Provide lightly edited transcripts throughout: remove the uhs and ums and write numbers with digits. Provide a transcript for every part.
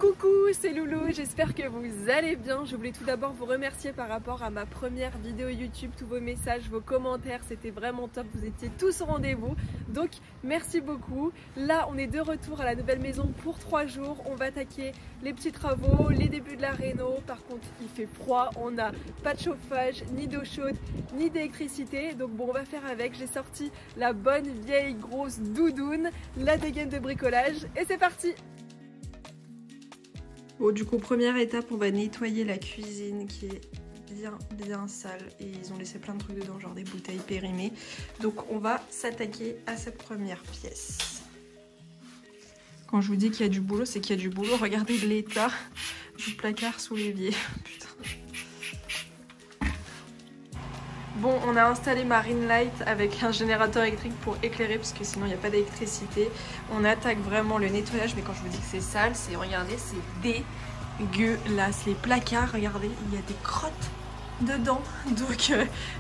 Coucou, c'est Loulou, j'espère que vous allez bien. Je voulais tout d'abord vous remercier par rapport à ma première vidéo YouTube. Tous vos messages, vos commentaires, c'était vraiment top. Vous étiez tous au rendez-vous. Donc merci beaucoup. Là, on est de retour à la nouvelle maison pour 3 jours. On va attaquer les petits travaux, les débuts de la réno. Par contre, il fait froid. On n'a pas de chauffage, ni d'eau chaude, ni d'électricité. Donc bon, on va faire avec. J'ai sorti la bonne vieille grosse doudoune, la dégaine de bricolage. Et c'est parti! Bon, du coup, première étape, on va nettoyer la cuisine qui est bien sale et ils ont laissé plein de trucs dedans, genre des bouteilles périmées. Donc on va s'attaquer à cette première pièce. Quand je vous dis qu'il y a du boulot, c'est qu'il y a du boulot. Regardez l'état du placard sous l'évier. Putain. Bon, on a installé ma ring light avec un générateur électrique pour éclairer parce que sinon il n'y a pas d'électricité. On attaque vraiment le nettoyage, mais quand je vous dis que c'est sale, c'est, regardez, c'est dégueulasse. Les placards, regardez, il y a des crottes dedans. Donc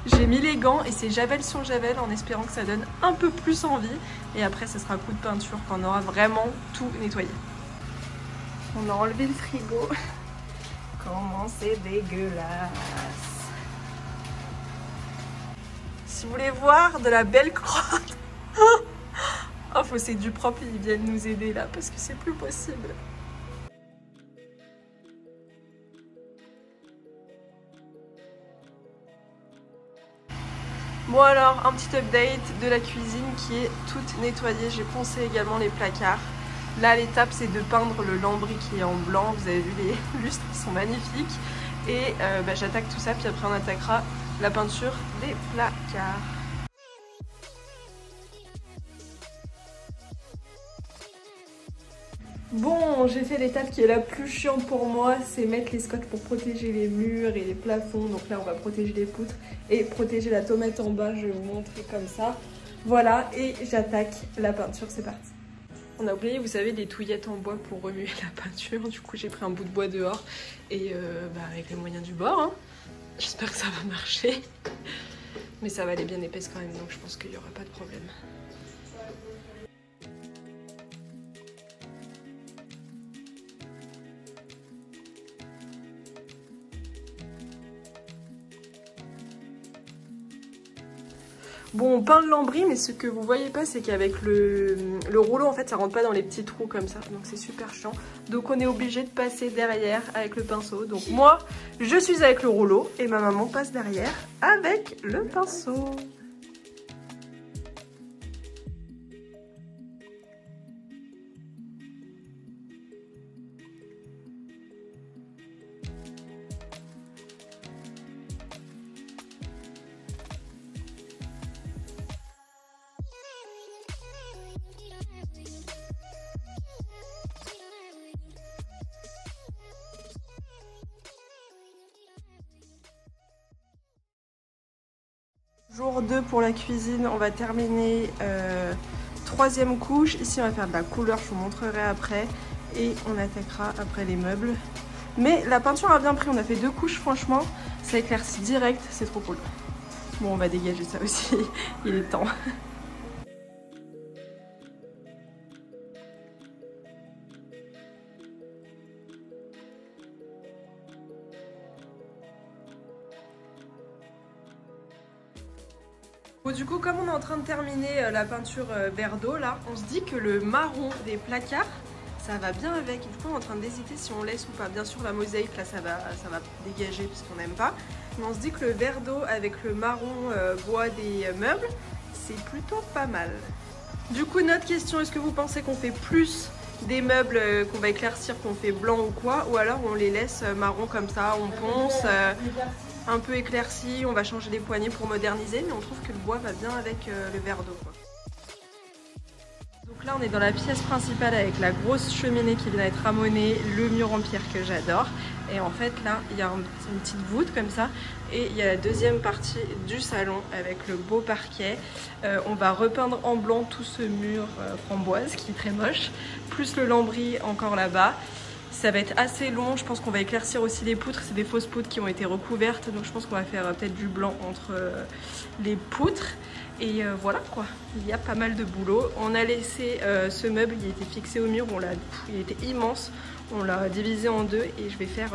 j'ai mis les gants et c'est javel sur javel en espérant que ça donne un peu plus envie. Et après, ça sera un coup de peinture quand on aura vraiment tout nettoyé. On a enlevé le frigo. Comment c'est dégueulasse! Si vous voulez voir de la belle crotte, oh, faut c'est du propre, ils viennent nous aider là parce que c'est plus possible. Bon alors, un petit update de la cuisine qui est toute nettoyée. J'ai poncé également les placards. Là, l'étape, c'est de peindre le lambris qui est en blanc. Vous avez vu, les lustres sont magnifiques. Et j'attaque tout ça, puis après on attaquera la peinture des placards. Bon, j'ai fait l'étape qui est la plus chiante pour moi, c'est mettre les scotch pour protéger les murs et les plafonds. Donc là, on va protéger les poutres et protéger la tomate en bas. Je vais vous montrer comme ça. Voilà, et j'attaque la peinture, c'est parti. On a oublié, vous savez, des touillettes en bois pour remuer la peinture. Du coup, j'ai pris un bout de bois dehors et avec les moyens du bord. Hein. J'espère que ça va marcher. Mais ça va aller bien épaisse quand même, donc je pense qu'il n'y aura pas de problème. Bon, on peint le lambris, mais ce que vous voyez pas, c'est qu'avec le rouleau, en fait, ça rentre pas dans les petits trous comme ça. Donc c'est super chiant. Donc on est obligé de passer derrière avec le pinceau. Donc moi, je suis avec le rouleau et ma maman passe derrière avec le pinceau. Jour 2 pour la cuisine, on va terminer 3e couche. Ici on va faire de la couleur, je vous montrerai après. Et on attaquera après les meubles. Mais la peinture a bien pris, on a fait 2 couches, franchement, ça éclaircit direct, c'est trop cool. Bon, on va dégager ça aussi, il est temps. Bon, du coup, comme on est en train de terminer la peinture vert d'eau, là, on se dit que le marron des placards, ça va bien avec. Du coup, on est en train d'hésiter si on laisse ou pas. Bien sûr, la mosaïque, là, ça va dégager parce qu'on n'aime pas. Mais on se dit que le vert d'eau avec le marron bois des meubles, c'est plutôt pas mal. Du coup, notre question, est-ce que vous pensez qu'on fait plus des meubles qu'on va éclaircir, qu'on fait blanc ou quoi? Ou alors on les laisse marron comme ça, on ponce un peu éclairci, on va changer les poignées pour moderniser, mais on trouve que le bois va bien avec le verre d'eau. Donc là on est dans la pièce principale avec la grosse cheminée qui vient d'être ramonée, le mur en pierre que j'adore. Et en fait là il y a une petite voûte comme ça et il y a la deuxième partie du salon avec le beau parquet. On va repeindre en blanc tout ce mur framboise qui est très moche, plus le lambris encore là-bas. Ça va être assez long, je pense qu'on va éclaircir aussi les poutres, c'est des fausses poutres qui ont été recouvertes, donc je pense qu'on va faire peut-être du blanc entre les poutres. Et voilà quoi, il y a pas mal de boulot. On a laissé ce meuble, il était fixé au mur, il était immense. On l'a divisé en deux et je vais faire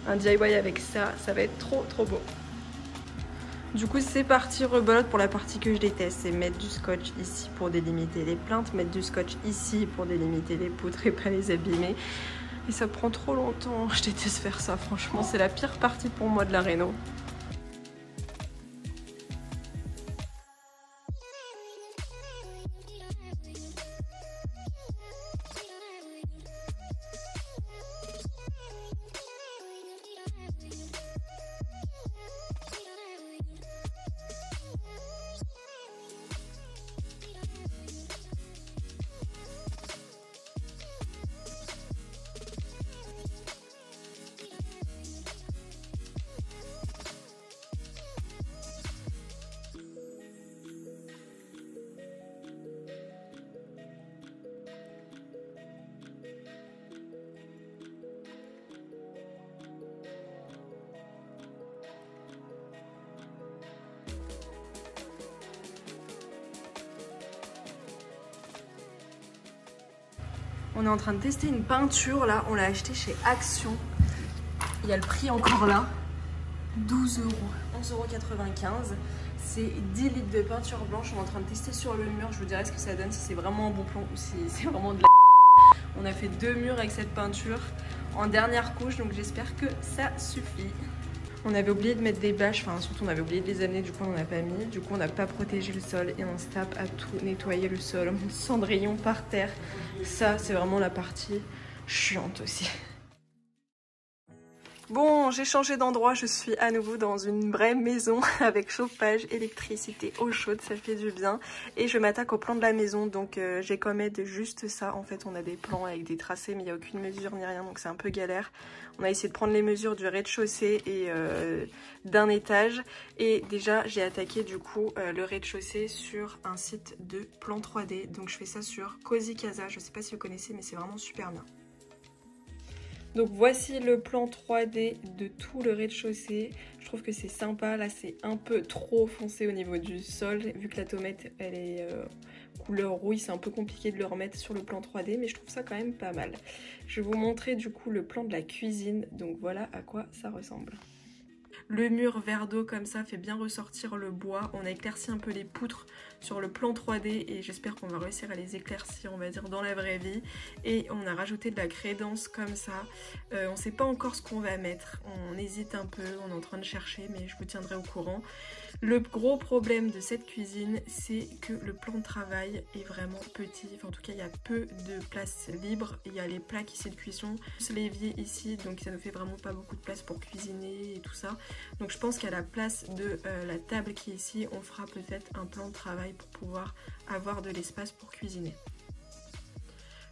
un DIY avec ça. Ça va être trop beau. Du coup c'est parti rebelote pour la partie que je déteste, c'est mettre du scotch ici pour délimiter les plinthes, mettre du scotch ici pour délimiter les poutres et pas les abîmer. Et ça prend trop longtemps, je déteste faire ça franchement, c'est la pire partie pour moi de la réno. On est en train de tester une peinture là, on l'a acheté chez Action. Il y a le prix encore là, 12 €, 11,95 €. C'est 10 litres de peinture blanche, on est en train de tester sur le mur. Je vous dirai ce que ça donne, si c'est vraiment un bon plan ou si c'est vraiment de la... On a fait 2 murs avec cette peinture en dernière couche, donc j'espère que ça suffit. On avait oublié de mettre des bâches, enfin surtout on avait oublié de les amener, du coup on n'en a pas mis. Du coup on n'a pas protégé le sol et on se tape à tout nettoyer le sol. Mon cendrillon par terre, ça c'est vraiment la partie chiante aussi. Bon, j'ai changé d'endroit, je suis à nouveau dans une vraie maison avec chauffage, électricité, eau chaude, ça fait du bien. Et je m'attaque au plan de la maison, donc j'ai comme aide juste ça. En fait, on a des plans avec des tracés, mais il n'y a aucune mesure ni rien, donc c'est un peu galère. On a essayé de prendre les mesures du rez-de-chaussée et d'un étage. Et déjà, j'ai attaqué du coup le rez-de-chaussée sur un site de plan 3D. Donc je fais ça sur Cozy Casa, je sais pas si vous connaissez, mais c'est vraiment super bien. Donc voici le plan 3D de tout le rez-de-chaussée. Je trouve que c'est sympa. Là c'est un peu trop foncé au niveau du sol. Vu que la tomate elle est couleur rouille, c'est un peu compliqué de le remettre sur le plan 3D. Mais je trouve ça quand même pas mal. Je vais vous montrer du coup le plan de la cuisine. Donc voilà à quoi ça ressemble. Le mur vert d'eau comme ça fait bien ressortir le bois. On a éclairci un peu les poutres sur le plan 3D et j'espère qu'on va réussir à les éclaircir, on va dire, dans la vraie vie. Et on a rajouté de la crédence comme ça. On sait pas encore ce qu'on va mettre. On hésite un peu, on est en train de chercher, mais je vous tiendrai au courant. Le gros problème de cette cuisine, c'est que le plan de travail est vraiment petit. Enfin, en tout cas, il y a peu de place libre. Il y a les plaques ici de cuisson, l'évier ici, donc ça ne fait vraiment pas beaucoup de place pour cuisiner et tout ça. Donc je pense qu'à la place de la table qui est ici, on fera peut-être un plan de travail pour pouvoir avoir de l'espace pour cuisiner.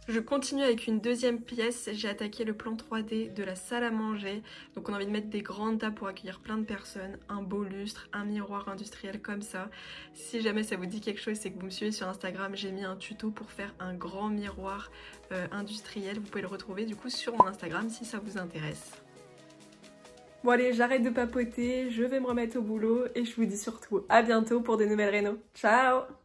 Je continue avec une deuxième pièce, j'ai attaqué le plan 3D de la salle à manger. Donc on a envie de mettre des grandes tables pour accueillir plein de personnes, un beau lustre, un miroir industriel comme ça. Si jamais ça vous dit quelque chose, c'est que vous me suivez sur Instagram, j'ai mis un tuto pour faire un grand miroir industriel. Vous pouvez le retrouver du coup sur mon Instagram si ça vous intéresse. Bon allez, j'arrête de papoter, je vais me remettre au boulot et je vous dis surtout à bientôt pour de nouvelles rénos. Ciao!